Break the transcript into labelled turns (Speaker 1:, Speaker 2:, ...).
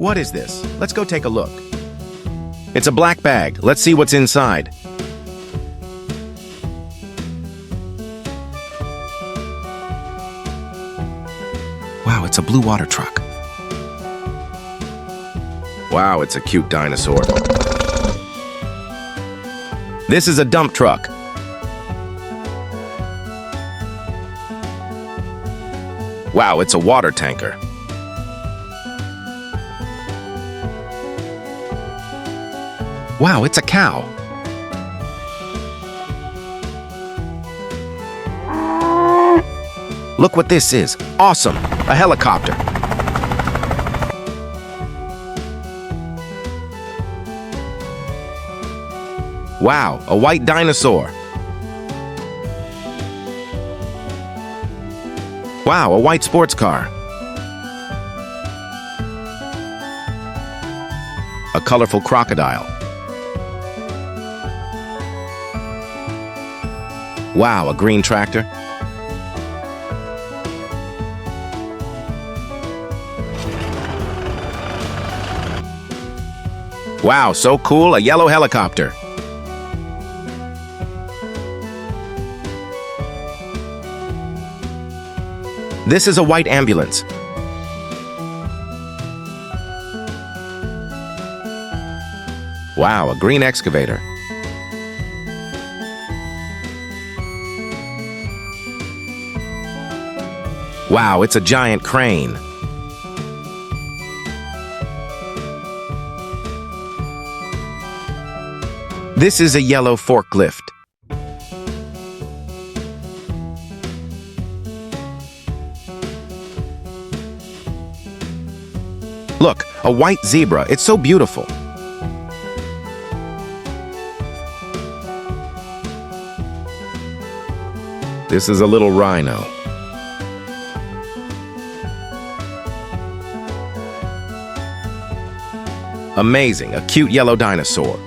Speaker 1: What is this? Let's go take a look. It's a black bag. Let's see what's inside. Wow, it's a blue water truck. Wow, it's a cute dinosaur. This is a dump truck. Wow, it's a water tanker. Wow, it's a cow. Look what this is. Awesome! A helicopter. Wow, a white dinosaur. Wow, a white sports car. A colorful crocodile. Wow, a green tractor. Wow, so cool, a yellow helicopter. This is a white ambulance. Wow, a green excavator. Wow, it's a giant crane. This is a yellow forklift. Look, a white zebra. It's so beautiful. This is a little rhino. Amazing, a cute yellow dinosaur.